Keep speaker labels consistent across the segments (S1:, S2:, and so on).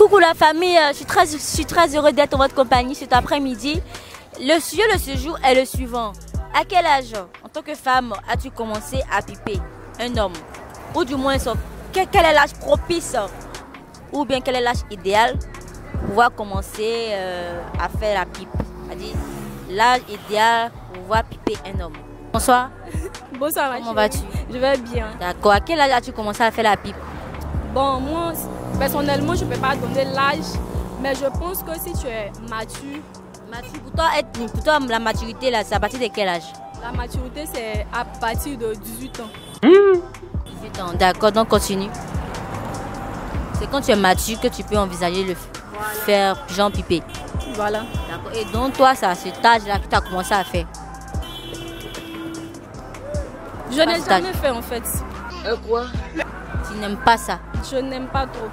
S1: Coucou la famille, je suis très heureux d'être en votre compagnie cet après-midi. Le sujet de ce jour est le suivant. À quel âge, en tant que femme, as-tu commencé à piper un homme? Ou du moins, quel est l'âge propice? Ou bien quel est l'âge idéal pour pouvoir commencer à faire la pipe? C'est-à-dire l'âge idéal pour pouvoir piper un homme. Bonsoir.
S2: Bonsoir.
S1: Comment vas-tu?
S2: Je vais bien.
S1: D'accord. À quel âge as-tu commencé à faire la pipe?
S2: Bon, moi, personnellement, je ne peux pas donner l'âge, mais je pense que si tu es mature...
S1: Mature, pour toi, la maturité, là, c'est à partir de quel âge?
S2: La maturité, c'est à partir de 18 ans.
S1: 18 ans, d'accord, donc continue. C'est quand tu es mature que tu peux envisager le faire genre piper.
S2: Voilà.
S1: D'accord. Et donc toi, c'est à cet âge-là que tu as commencé à faire?
S2: Je n'ai jamais fait en fait.
S1: Quoi? Tu n'aimes pas ça?
S2: Je n'aime pas trop.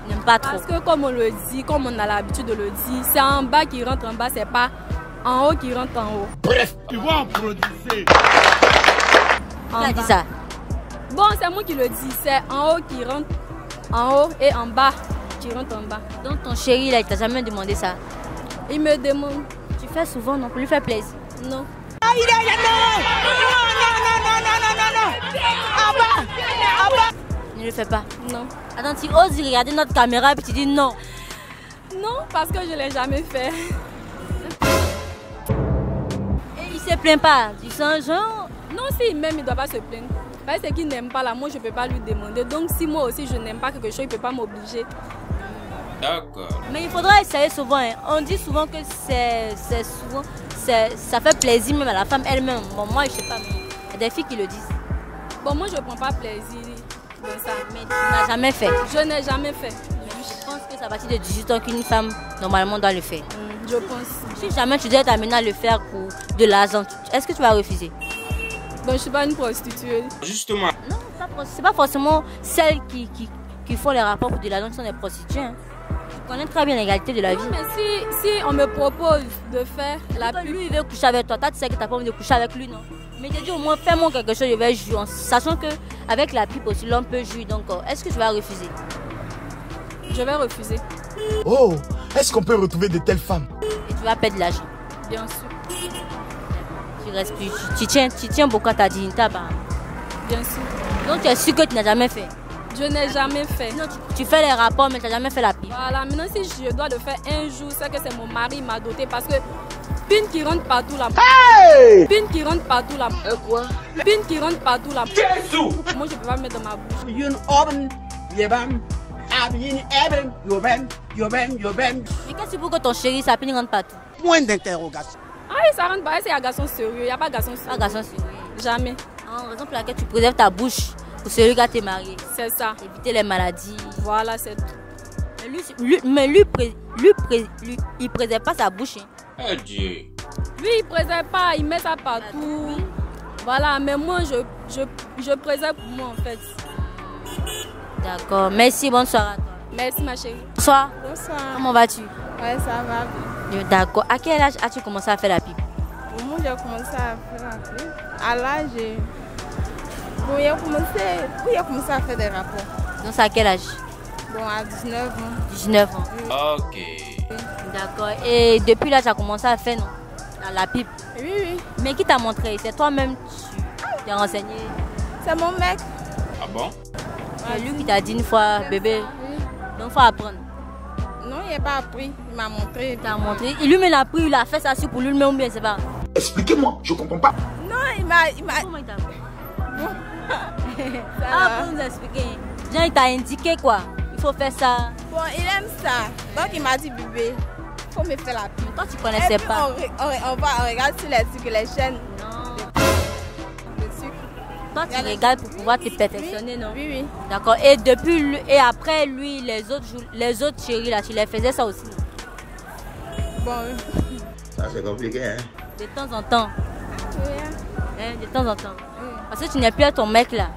S1: Tu n'aimes pas trop?
S2: Parce que comme on le dit, comme on a l'habitude de le dire, c'est en bas qui rentre en bas, c'est pas en haut qui rentre en haut.
S3: Bref, tu vas en produire.
S1: Qui a dit ça?
S2: Bon, c'est moi qui le dis, c'est en haut qui rentre en haut et en bas qui rentre en bas.
S1: Donc ton chéri, là, il t'a jamais demandé ça?
S2: Il me demande.
S1: Tu fais souvent, non? Pour lui faire plaisir?
S2: Non.
S1: Ne le fais pas?
S2: Non.
S1: Attends, tu oses regarder notre caméra et puis tu dis non?
S2: Non, parce que je ne l'ai jamais fait.
S1: Et il se plaint pas? Tu sens genre?
S2: Non, si même il ne doit pas se plaindre. Parce que qu'il n'aime pas là, moi je ne peux pas lui demander. Donc si moi aussi je n'aime pas quelque chose, il ne peut pas m'obliger.
S3: D'accord.
S1: Mais il faudra essayer souvent. Hein. On dit souvent que ça fait plaisir même à la femme elle-même. Bon, moi je sais pas, mais il y a des filles qui le disent.
S2: Bon, moi je ne prends pas plaisir dans ça.
S1: Mais tu n'as jamais fait?
S2: Je n'ai jamais fait.
S1: Je pense que c'est à partir de 18 ans qu'une femme normalement doit le faire.
S2: Je pense.
S1: Si jamais tu dois t'amener à le faire pour de l'argent, est-ce que tu vas refuser?
S2: Bon, je ne suis pas une prostituée.
S3: Justement.
S1: Non, c'est pas forcément celles qui font les rapports pour de l'argent qui sont des prostituées. Hein. Je connais très bien l'égalité de la vie.
S2: Non, mais si on me propose de faire la pub...
S1: Lui, il veut coucher avec toi. Toi, tu sais que tu n'as pas envie de coucher avec lui, non? Mais tu dis au moins, fais-moi quelque chose, je vais jouer. Sachant qu'avec la pipe aussi, l'homme peut jouer. Donc, est-ce que tu vas refuser?
S2: Je vais refuser.
S4: Oh, est-ce qu'on peut retrouver de telles femmes?
S1: Et tu vas perdre de l'argent.
S2: Bien sûr.
S1: Tu restes plus. Tu tiens beaucoup à ta dignité, apparemment.
S2: Bien sûr.
S1: Donc, tu es sûr que tu n'as jamais fait?
S2: Je n'ai jamais fait.
S1: Non, tu fais les rapports, mais tu n'as jamais fait la pipe.
S2: Voilà, maintenant si je dois le faire un jour, c'est que c'est mon mari qui m'a doté parce que pine qui rentre partout là.
S4: Hey!
S2: Pine qui rentre partout là.
S1: Quoi?
S2: Pine qui rentre partout là.
S3: Jésus!
S2: Moi je peux pas mettre dans ma bouche.
S1: Mais qu'est-ce que pour que ton chéri, sa pine rentre partout?
S4: Point d'interrogation.
S2: Ah, ça rentre pas, c'est un garçon sérieux. Il n'y a pas de garçon sérieux.
S1: Un garçon sérieux.
S2: Jamais.
S1: En raison pour laquelle tu préserves ta bouche pour celui qui a été marié.
S2: C'est ça.
S1: Éviter les maladies.
S2: Voilà, c'est tout.
S1: Mais il préserve pas sa bouche. Hein.
S3: Oh Dieu.
S2: Lui, il préserve pas, il met ça partout. Voilà, mais moi, je préserve pour moi en fait.
S1: D'accord, merci, bonsoir à toi.
S2: Merci ma chérie.
S1: Bonsoir.
S5: Bonsoir.
S1: Comment vas-tu?
S5: Ouais, ça va.
S1: D'accord. À quel âge as-tu commencé à faire la pipe?
S5: Moi, j'ai commencé à faire la pipe. À l'âge. Bon, j'ai commencé à faire des rapports.
S1: Donc, c'est à quel âge?
S5: Bon, à 19 ans.
S1: 19 ans.
S3: Ok.
S1: D'accord. Et depuis là, tu as commencé à faire, non? La pipe.
S5: Oui, oui.
S1: Mais qui t'a montré? C'est toi-même tu t'es renseigné?
S5: C'est mon mec.
S3: Ah bon?
S1: C'est lui qui t'a dit une fois, bébé.
S5: Oui.
S1: Donc, il faut apprendre.
S5: Non, il n'a pas appris. Il m'a montré.
S1: Il t'a montré. Il lui-même a pris, il a fait ça sur pour lui-même ou bien c'est pas?
S4: Expliquez-moi, je comprends pas.
S5: Non, il m'a...
S1: Comment il t'a fait?
S5: Ça
S1: Ah,
S5: va.
S1: pour nous expliquer. Genre, il t'a indiqué quoi? Il faut faire ça.
S5: Bon, il aime ça. Donc, il m'a dit, bébé, il faut me faire la pub.
S1: Toi, tu connaissais
S5: Et puis,
S1: pas.
S5: on regarde sur les sucres, les chaînes
S1: Non.
S5: de sucre.
S1: Toi, tu regardes pour pouvoir te perfectionner, non?
S5: Oui, oui.
S1: D'accord. Et depuis lui, et après lui, les autres chéris là, tu les faisais ça aussi?
S5: Bon,
S4: Ça, c'est compliqué, hein?
S1: De temps en temps.
S5: oui.
S1: Hein, de temps en temps. Parce que tu n'es plus ton mec là.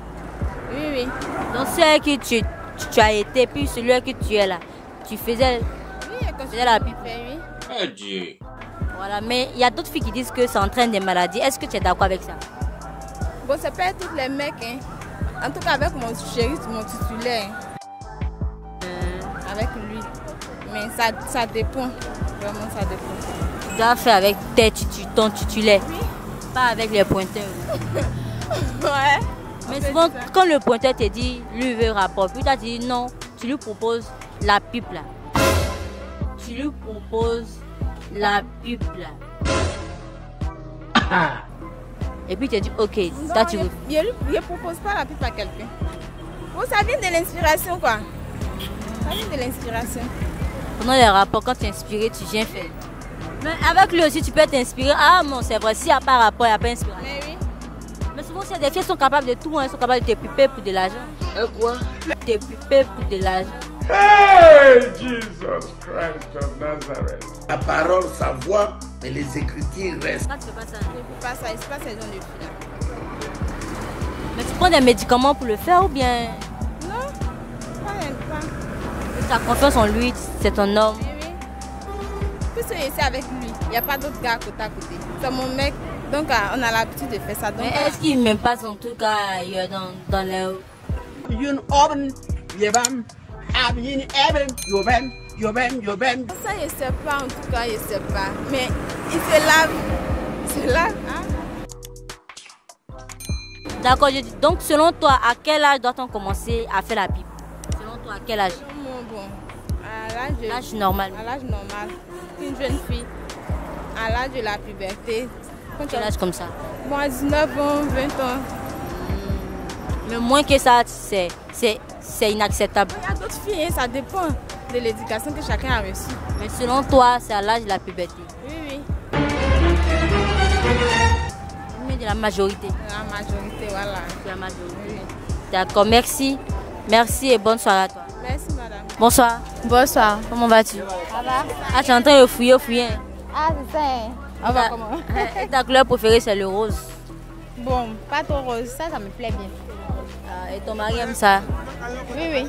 S5: Oui, oui.
S1: Donc celui qui tu as été, puis celui qui tu es là, tu faisais.
S5: Oui, quand
S1: Faisais la pipe.
S5: oui.
S3: Oh Dieu.
S1: Voilà. Mais il y a d'autres filles qui disent que ça entraîne des maladies. Est-ce que tu es d'accord avec ça?
S5: Bon, c'est pas tous les mecs, hein. En tout cas, avec mon chéri, mon titulaire. Avec lui. Mais ça dépend. Vraiment, ça dépend.
S1: Tu dois faire avec ton titulaire.
S5: Oui.
S1: Pas avec les pointeurs.
S5: Ouais.
S1: Mais souvent, quand le pointeur te dit, lui veut rapport, puis tu as dit non, tu lui proposes la pipe là. Tu lui proposes la pipe là. Et puis tu te dis, ok,
S5: Non,
S1: toi tu veux.
S5: je propose pas la pipe à quelqu'un. Oh, ça vient de l'inspiration, quoi. Ça vient de l'inspiration.
S1: Pendant les rapports, quand tu es inspiré, tu viens faire. Mais avec lui aussi, tu peux t'inspirer. Ah non, c'est vrai, s'il n'y a pas rapport, il n'y a pas inspiration.
S5: Mais oui.
S1: Mais souvent, si des filles sont capables de tout, hein, elles sont capables de te piper pour de l'argent.
S4: Quoi?
S1: Te piper pour de l'argent.
S4: Hey, Jesus Christ of Nazareth. La parole, sa voix, mais les écritures restent.
S1: Quand tu fais pas ça.
S5: Je peux pas ça, c'est pas ces gens de filles là.
S1: Mais tu prends des médicaments pour le faire ou bien
S5: Non, pas.
S1: tu as confiance en lui, c'est ton homme.
S5: Mais oui. Puisque je suis avec lui, il n'y a pas d'autre gars côté à côté. C'est mon mec, donc on a l'habitude de faire ça. Donc,
S1: Mais est-ce qu'il m'aime pas en tout cas dans les...
S5: ça, je sais pas, en tout cas, je sais pas. Mais il se lave. Il se lave, hein?
S1: D'accord, je dis. Donc selon toi, à quel âge doit-on commencer à faire la pipe? Selon toi, à quel âge?
S5: Bon, à
S1: L'âge normal.
S5: À l'âge normal. Une jeune fille, à l'âge de la puberté.
S1: Quel âge comme ça?
S5: Bon, à 19 ans, 20 ans.
S1: Mais moins que ça, c'est inacceptable.
S5: Il y a d'autres filles, hein, ça dépend de l'éducation que chacun a reçue.
S1: Mais selon toi, c'est à l'âge de la puberté.
S5: Oui.
S1: Mais de la majorité.
S5: La majorité, voilà.
S1: De la majorité.
S5: Oui.
S1: D'accord, merci. Merci et bonne soirée à toi.
S5: Merci, madame.
S1: Bonsoir.
S5: Bonsoir.
S1: Comment vas-tu?
S5: Ça va?
S1: Ah, tu entends le fouiller.
S5: Ah, c'est ça. Hein. On va comment?
S1: Ta couleur préférée, c'est le rose.
S5: Bon, pas trop rose, ça me plaît bien.
S1: Ah, et ton mari aime ça?
S5: Oui.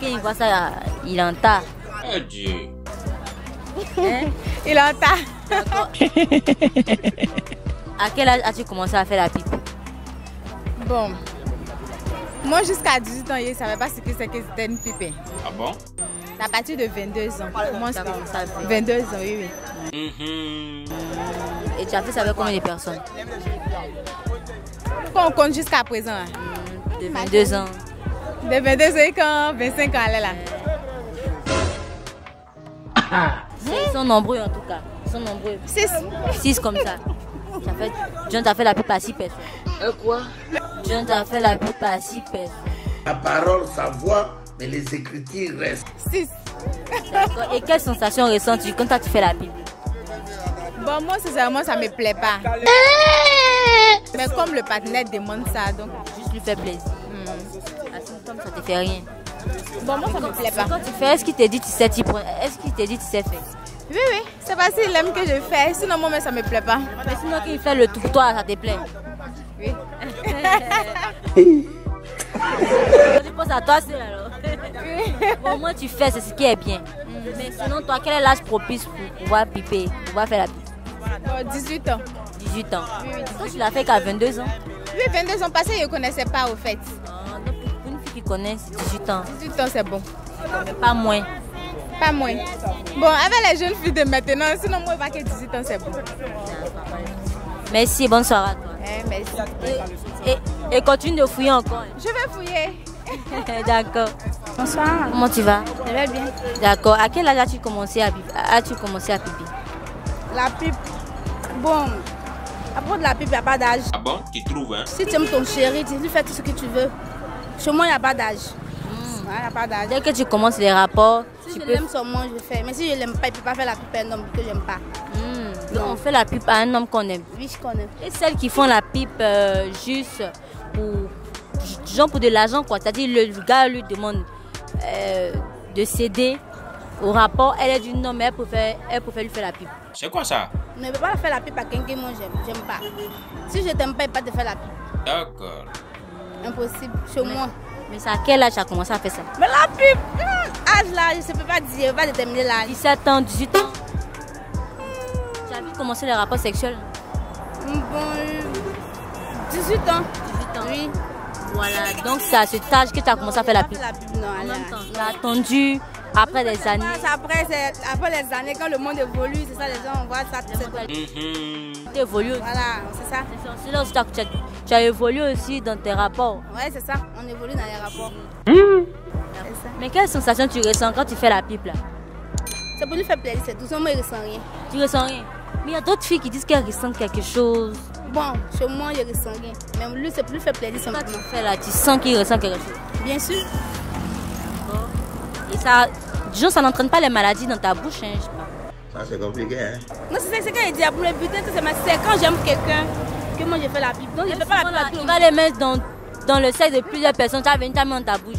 S1: Quand il voit ça, il entend.
S3: Oh Dieu.
S1: Hein?
S5: Il entend.
S1: D'accord. À quel âge as-tu commencé à faire la pipe?
S5: Bon, moi jusqu'à 18 ans, je ne savais pas ce que c'est que c'était une pipe.
S3: Ah bon?
S5: À partir de 22 ans. Moi,
S1: Tu as commencé à le faire.
S5: 22 ans, oui.
S3: Mhm.
S1: Et tu as fait ça avec combien de personnes?
S5: Quand on compte jusqu'à présent, hein.
S1: De 22 ans.
S5: De 22 ans, 25 ans, elle est là.
S1: Ils sont nombreux en tout cas. Ils sont nombreux. 6 comme ça. John t'a fait la pipe à 6 personnes.
S4: Quoi?
S1: John t'a fait la pipe à 6 personnes.
S4: La parole, sa voix, mais les écritures restent.
S5: 6.
S1: D'accord. Et quelle sensation ressens-tu quand tu fais la pipe?
S5: Bon, moi, sincèrement, ça me plaît pas. Mais comme le partenaire demande ça, donc.
S1: Juste lui faire plaisir. Comme ça te fait rien.
S5: Bon, moi, ça me plaît pas.
S1: Quand tu fais, est-ce qu'il te dit tu sais faire?
S5: Oui. C'est parce qu'il aime que je fais. Sinon, moi, ça me plaît pas.
S1: Mais sinon, qu'il fait le tout pour toi, ça te plaît?
S5: Oui.
S1: Je pense à toi seul alors. Bon, moi, tu fais, c'est ce qui est bien. Mais selon toi, quel est l'âge propice pour pouvoir piper, pour pouvoir faire la pipe?
S5: Bon, 18 ans.
S1: 18 ans.
S5: Oui.
S1: Toi, tu l'as fait qu'à 22 ans?
S5: Oui, 22 ans passés, je ne connaissais pas au fait.
S1: Donc, pour une fille qui connaît, c'est 18 ans.
S5: 18 ans, c'est bon.
S1: Mais pas moins.
S5: Pas moins. Bon, avec les jeunes filles de maintenant, sinon moi, pas que 18 ans, c'est bon.
S1: Merci, bonne soirée à toi.
S5: Merci.
S1: Et continue de fouiller encore.
S5: Je vais fouiller.
S1: D'accord.
S5: Bonsoir.
S1: Comment tu vas?
S5: Je vais bien.
S1: D'accord. À quel âge as-tu commencé à piper?
S5: La pipe. Bon, après de la pipe, il n'y a pas d'âge.
S3: Ah bon? Tu trouves, hein?
S5: Si tu aimes ton chéri, tu lui fais tout ce que tu veux. Chez moi, il n'y a pas d'âge. Il n'y a pas d'âge.
S1: Dès que tu commences les rapports,
S5: Si je l'aime seulement, je fais. Mais si je ne l'aime pas, il ne peut pas faire la pipe à un homme que je n'aime pas.
S1: Donc on fait la pipe à un homme qu'on aime.
S5: Oui, je connais.
S1: Et celles qui font la pipe juste pour de l'argent, quoi. C'est-à-dire le gars lui demande de céder au rapport. Elle est d'une homme, mais elle préfère lui faire la pipe.
S3: C'est quoi ça?
S5: Je ne peux pas faire la pipe à quelqu'un que moi j'aime pas. Si je t'aime pas, il ne peut pas te faire la pipe.
S3: D'accord.
S5: Impossible. Chez moi.
S1: Mais c'est à quel âge tu as commencé à faire ça?
S5: Mais la pipe, âge là, je ne peux pas dire, je ne peux pas déterminer l'âge.
S1: 17 ans, 18 ans. Tu as vu commencer les rapports sexuels?
S5: Bon, 18 ans.
S1: 18 ans.
S5: Oui.
S1: Voilà, donc c'est à cet âge que tu as commencé à faire la pipe.
S5: La pipe, non,
S1: En
S5: elle
S1: même temps, tu as attendu Après des années.
S5: Après les années, quand le monde évolue, c'est ça, les gens voient ça.
S1: Tu évolues.
S5: Voilà, c'est ça.
S1: C'est là aussi tu as évolué aussi dans tes rapports.
S5: Ouais, c'est ça. On évolue dans les rapports.
S1: Ça. Mais quelle sensation tu ressens quand tu fais la pipe là?
S5: C'est pour lui faire plaisir, c'est tout ça, moi il ressent rien.
S1: Tu ressens rien? Mais il y a d'autres filles qui disent qu'elles ressentent quelque chose.
S5: Bon, chez moi je ressens rien. Mais lui c'est pour lui faire plaisir simplement.
S1: Quand tu fais là, tu sens qu'il ressent quelque chose?
S5: Bien sûr.
S1: Et ça, disons, ça n'entraîne pas les maladies dans ta bouche, hein, je sais pas.
S4: Ça c'est compliqué, hein?
S5: Non, c'est quand il dit pour le butin, c'est quand j'aime quelqu'un que moi je fais la pipe. Donc je fais pas la pipe à tout le monde.
S1: Tu vas les mettre dans le sexe de plusieurs personnes, tu vas venir t'amener dans ta bouche.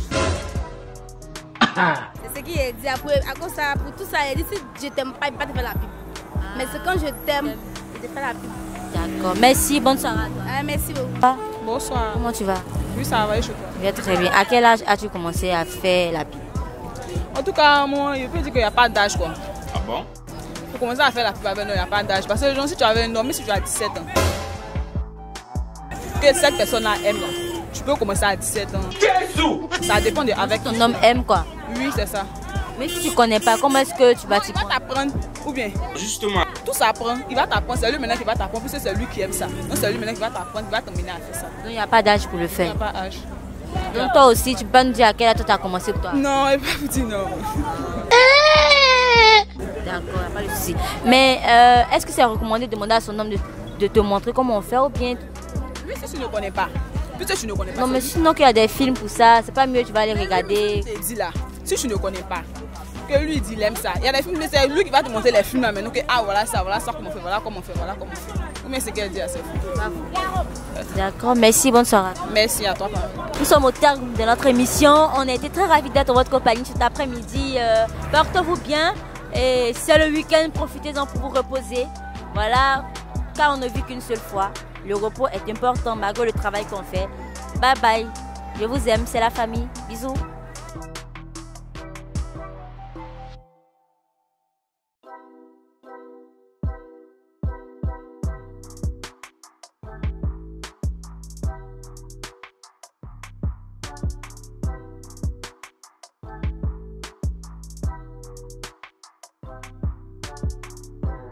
S5: C'est ce qu'il a dit. À cause ça, pour tout ça, il dit si je t'aime pas, il ne va pas te faire la pipe. Mais c'est quand je t'aime, il te fait la pipe.
S1: D'accord, merci, bonne soirée à toi.
S5: Merci beaucoup.
S2: Bonsoir.
S1: Comment tu vas?
S2: Oui, ça va, je crois.
S1: Je vais très bien. À quel âge as-tu commencé à faire la pipe?
S2: En tout cas, moi, je peux dire qu'il n'y a pas d'âge, quoi.
S3: Ah bon?
S2: Pour commencer à faire la pipe avec nous, il n'y a pas d'âge. Parce que si tu avais un homme, si tu as 17 ans, que cette personne-là aime, là, tu peux commencer à 17 ans. Ça dépend de avec
S1: ton homme aime quoi?
S2: Oui, c'est ça.
S1: Mais si tu connais pas, comment est-ce que tu vas t'y prendre?
S2: Il va t'apprendre, ou bien
S3: Justement.
S2: tout s'apprend, il va t'apprendre, c'est lui maintenant qui va t'apprendre, puisque c'est lui qui aime ça. Donc c'est lui maintenant qui va t'apprendre, qui va t'emmener à faire ça.
S1: Donc il n'y a pas d'âge pour le
S2: Il n'y
S1: faire.
S2: a pas d'âge.
S1: Donc toi aussi, tu peux nous dire à quel âge tu as commencé pour toi?
S2: Non, il va vous dire non.
S1: D'accord, il n'y a pas de souci. Mais est-ce que c'est recommandé de demander à son homme de te montrer comment on fait ou bien?
S2: Oui, si tu ne connais pas. Puisque tu ne connais pas.
S1: Non, mais sinon qu'il y a des films pour ça, c'est pas mieux, tu vas aller regarder.
S2: Je te dis là, si tu ne connais pas, que lui il dit il aime ça. Il y a des films, mais c'est lui qui va te montrer les films là maintenant que ah voilà ça comment on fait, voilà comment on fait, voilà comment on fait. Combien c'est qu'elle dit à ses films?
S1: D'accord, merci, bonne soirée.
S2: Merci à toi.
S1: Nous sommes au terme de notre émission. On a été très ravis d'être en votre compagnie cet après-midi. Portez-vous bien et c'est le week-end, profitez-en pour vous reposer. Voilà, car on ne vit qu'une seule fois. Le repos est important malgré le travail qu'on fait. Bye bye. Je vous aime, c'est la famille. Bisous.